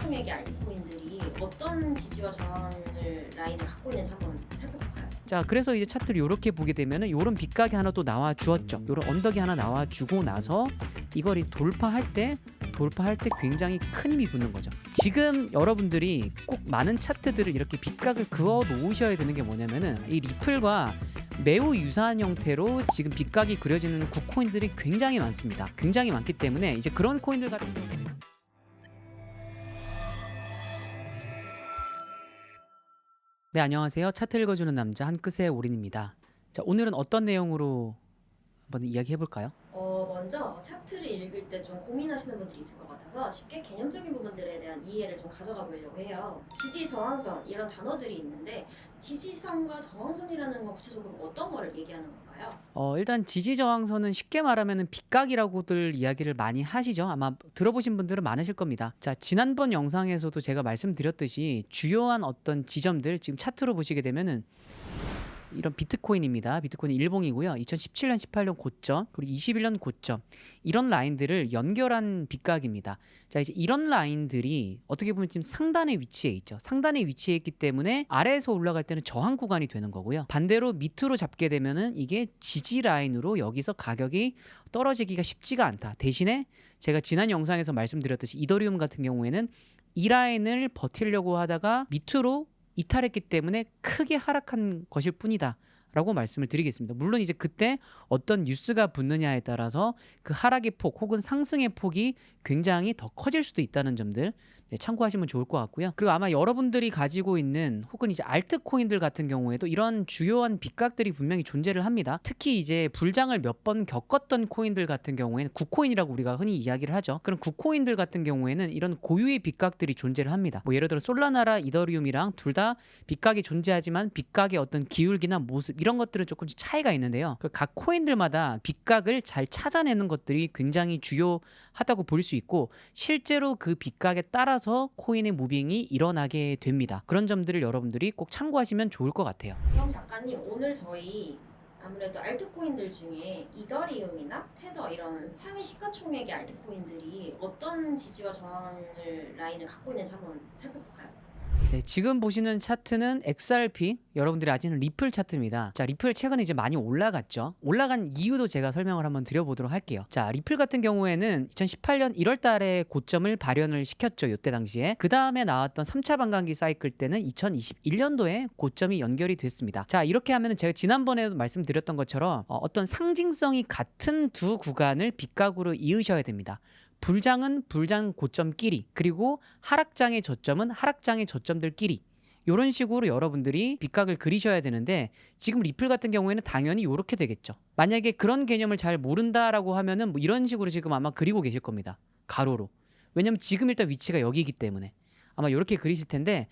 시가총액의 알트코인들이 어떤 지지와 저항을 라인을 갖고 있는지 한번 살펴볼까요? 자, 그래서 이제 차트를 이렇게 보게 되면은 요런 빗각이 하나 또 나와 주었죠. 요런 언덕이 하나 나와 주고 나서 이걸 돌파할 때 굉장히 큰 힘이 붙는 거죠. 지금 여러분들이 꼭 많은 차트들을 이렇게 빗각을 그어 놓으셔야 되는 게 뭐냐면은 이 리플과 매우 유사한 형태로 지금 빗각이 그려지는 국코인들이 굉장히 많습니다. 굉장히 많기 때문에 이제 그런 코인들 같은 경우는 네, 안녕하세요. 차트 읽어주는 남자 한끗의 올인입니다. 자, 오늘은 어떤 내용으로 한번 이야기해 볼까요? 먼저 차트를 읽을 때 좀 고민하시는 분들이 있을 것 같아서 쉽게 개념적인 부분들에 대한 이해를 좀 가져가 보려고 해요. 지지, 저항선 이런 단어들이 있는데 지지선과 저항선이라는 건 구체적으로 어떤 거를 얘기하는 건가요? 일단 지지 저항선은 쉽게 말하면은 빗각이라고들 이야기를 많이 하시죠. 아마 들어보신 분들은 많으실 겁니다. 자, 지난번 영상에서도 제가 말씀드렸듯이 주요한 어떤 지점들 지금 차트로 보시게 되면은 이런 비트코인입니다. 비트코인 일봉이고요. 2017년, 18년 고점, 그리고 21년 고점 이런 라인들을 연결한 빗각입니다. 자, 이제 이런 라인들이 어떻게 보면 지금 상단에 위치해 있죠. 상단에 위치해 있기 때문에 아래에서 올라갈 때는 저항 구간이 되는 거고요. 반대로 밑으로 잡게 되면은 이게 지지 라인으로 여기서 가격이 떨어지기가 쉽지가 않다. 대신에 제가 지난 영상에서 말씀드렸듯이 이더리움 같은 경우에는 이 라인을 버티려고 하다가 밑으로 이탈했기 때문에 크게 하락한 것일 뿐이다 라고 말씀을 드리겠습니다. 물론 이제 그때 어떤 뉴스가 붙느냐에 따라서 그 하락의 폭 혹은 상승의 폭이 굉장히 더 커질 수도 있다는 점들 참고하시면 좋을 것 같고요. 그리고 아마 여러분들이 가지고 있는 혹은 이제 알트코인들 같은 경우에도 이런 주요한 빗각들이 분명히 존재를 합니다. 특히 이제 불장을 몇 번 겪었던 코인들 같은 경우에는 국코인이라고 우리가 흔히 이야기를 하죠. 그런 국코인들 같은 경우에는 이런 고유의 빗각들이 존재를 합니다. 뭐 예를 들어 솔라나라, 이더리움이랑 둘 다 빗각이 존재하지만 빗각의 어떤 기울기나 모습 이런 것들은 조금씩 차이가 있는데요. 각 코인들마다 빗각을 잘 찾아내는 것들이 굉장히 주요하다고 볼 수 있고 실제로 그 빗각에 따라서 코인의 무빙이 일어나게 됩니다. 그런 점들을 여러분들이 꼭 참고하시면 좋을 것 같아요. 그럼 작가님 오늘 저희 아무래도 알트코인들 중에 이더리움이나 테더 이런 상위 시가총액의 알트코인들이 어떤 지지와 저항을 라인을 갖고 있는지 한번 살펴볼까요? 네, 지금 보시는 차트는 XRP, 여러분들이 아시는 리플 차트입니다. 자, 리플 최근에 이제 많이 올라갔죠. 올라간 이유도 제가 설명을 한번 드려보도록 할게요. 자, 리플 같은 경우에는 2018년 1월 달에 고점을 발현을 시켰죠. 이때 당시에. 그 다음에 나왔던 3차 반감기 사이클 때는 2021년도에 고점이 연결이 됐습니다. 자, 이렇게 하면은 제가 지난번에도 말씀드렸던 것처럼 어떤 상징성이 같은 두 구간을 빗각으로 이으셔야 됩니다. 불장은 불장 고점끼리, 그리고 하락장의 저점은 하락장의 저점들끼리, 이런 식으로 여러분들이 빗각을 그리셔야 되는데 지금 리플 같은 경우에는 당연히 이렇게 되겠죠. 만약에 그런 개념을 잘 모른다라고 하면은 뭐 이런 식으로 지금 아마 그리고 계실 겁니다. 가로로. 왜냐면 지금 일단 위치가 여기이기 때문에 아마 이렇게 그리실 텐데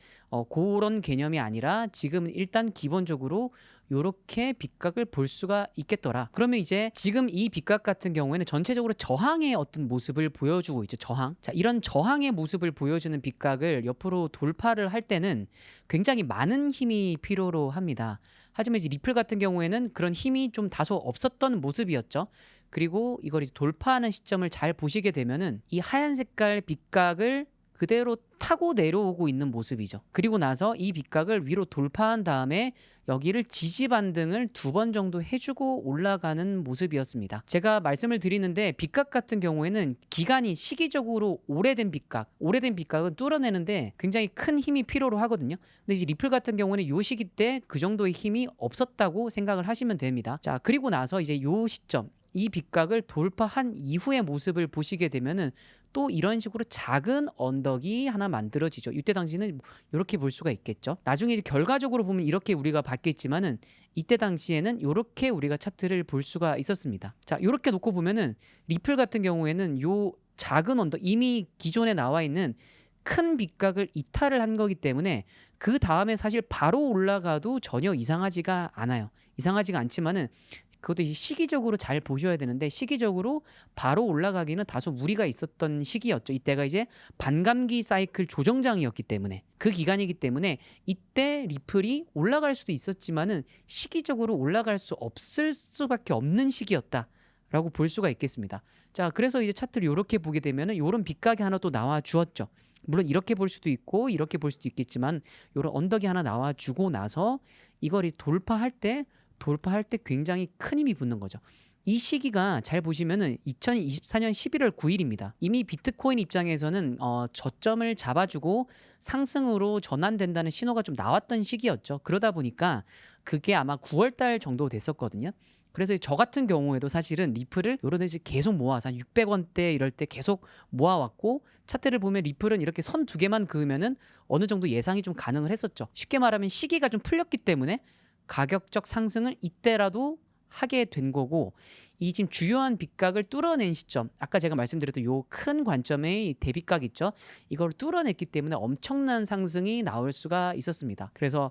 그런 개념이 아니라 지금 일단 기본적으로 이렇게 빗각을 볼 수가 있겠더라. 그러면 이제 지금 이 빗각 같은 경우에는 전체적으로 저항의 어떤 모습을 보여주고 있죠. 저항. 자, 이런 저항의 모습을 보여주는 빗각을 옆으로 돌파를 할 때는 굉장히 많은 힘이 필요로 합니다. 하지만 이제 리플 같은 경우에는 그런 힘이 좀 다소 없었던 모습이었죠. 그리고 이걸 이제 돌파하는 시점을 잘 보시게 되면은 이 하얀 색깔 빗각을 그대로 타고 내려오고 있는 모습이죠. 그리고 나서 이 빗각을 위로 돌파한 다음에 여기를 지지 반등을 2번 정도 해주고 올라가는 모습이었습니다. 제가 말씀을 드리는데 빗각 같은 경우에는 기간이 시기적으로 오래된 빗각은 뚫어내는데 굉장히 큰 힘이 필요로 하거든요. 근데 이제 리플 같은 경우는 요 시기 때 그 정도의 힘이 없었다고 생각을 하시면 됩니다. 자, 그리고 나서 이제 요 시점 이 빗각을 돌파한 이후의 모습을 보시게 되면은 또 이런 식으로 작은 언덕이 하나 만들어지죠. 이때 당시는 이렇게 볼 수가 있겠죠. 나중에 이제 결과적으로 보면 이렇게 우리가 봤겠지만은 이때 당시에는 이렇게 우리가 차트를 볼 수가 있었습니다. 자, 이렇게 놓고 보면은 리플 같은 경우에는 요 작은 언덕 이미 기존에 나와 있는 큰 빗각을 이탈을 한 거기 때문에 그 다음에 사실 바로 올라가도 전혀 이상하지가 않아요. 이상하지가 않지만은 그것도 이제 시기적으로 잘 보셔야 되는데 시기적으로 바로 올라가기는 다소 무리가 있었던 시기였죠. 이때가 이제 반감기 사이클 조정장이었기 때문에 그 기간이기 때문에 이때 리플이 올라갈 수도 있었지만은 시기적으로 올라갈 수 없을 수밖에 없는 시기였다. 라고 볼 수가 있겠습니다. 자, 그래서 이제 차트를 이렇게 보게 되면은 이런 빗각이 하나 또 나와 주었죠. 물론 이렇게 볼 수도 있고 이렇게 볼 수도 있겠지만 이런 언덕이 하나 나와주고 나서 이걸 돌파할 때 굉장히 큰 힘이 붙는 거죠. 이 시기가 잘 보시면은 2024년 11월 9일입니다. 이미 비트코인 입장에서는 저점을 잡아주고 상승으로 전환된다는 신호가 좀 나왔던 시기였죠. 그러다 보니까 그게 아마 9월 달 정도 됐었거든요. 그래서 저 같은 경우에도 사실은 리플을 요런 데서 계속 모아서 한 600원대 이럴 때 계속 모아왔고, 차트를 보면 리플은 이렇게 선 두 개만 그으면은 어느 정도 예상이 좀 가능을 했었죠. 쉽게 말하면 시기가 좀 풀렸기 때문에 가격적 상승을 이때라도 하게 된 거고, 이 지금 주요한 빗각을 뚫어낸 시점, 아까 제가 말씀드렸던 요 큰 관점의 대빗각 있죠, 이걸 뚫어냈기 때문에 엄청난 상승이 나올 수가 있었습니다. 그래서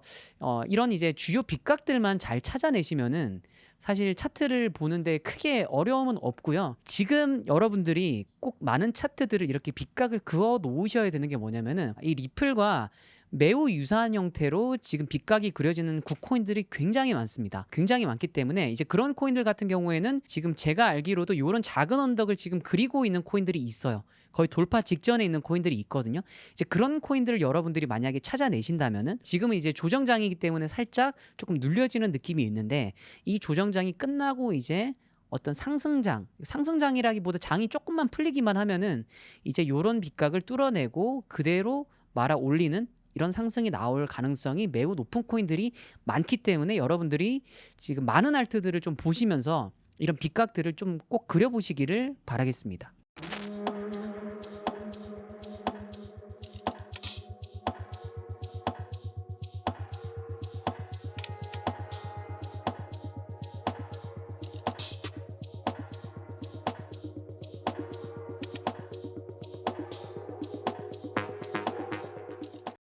이런 이제 주요 빗각들만 잘 찾아내시면은 사실 차트를 보는데 크게 어려움은 없고요. 지금 여러분들이 꼭 많은 차트들을 이렇게 빗각을 그어 놓으셔야 되는 게 뭐냐면은, 이 리플과 매우 유사한 형태로 지금 빗각이 그려지는 국코인들이 굉장히 많습니다. 굉장히 많기 때문에 이제 그런 코인들 같은 경우에는 지금 제가 알기로도 이런 작은 언덕을 지금 그리고 있는 코인들이 있어요. 거의 돌파 직전에 있는 코인들이 있거든요. 이제 그런 코인들을 여러분들이 만약에 찾아내신다면은, 지금은 이제 조정장이기 때문에 살짝 조금 눌려지는 느낌이 있는데, 이 조정장이 끝나고 이제 어떤 상승장이라기보다 장이 조금만 풀리기만 하면은 이제 요런 빗각을 뚫어내고 그대로 말아 올리는 이런 상승이 나올 가능성이 매우 높은 코인들이 많기 때문에, 여러분들이 지금 많은 알트들을 좀 보시면서 이런 빗각들을 좀 꼭 그려보시기를 바라겠습니다.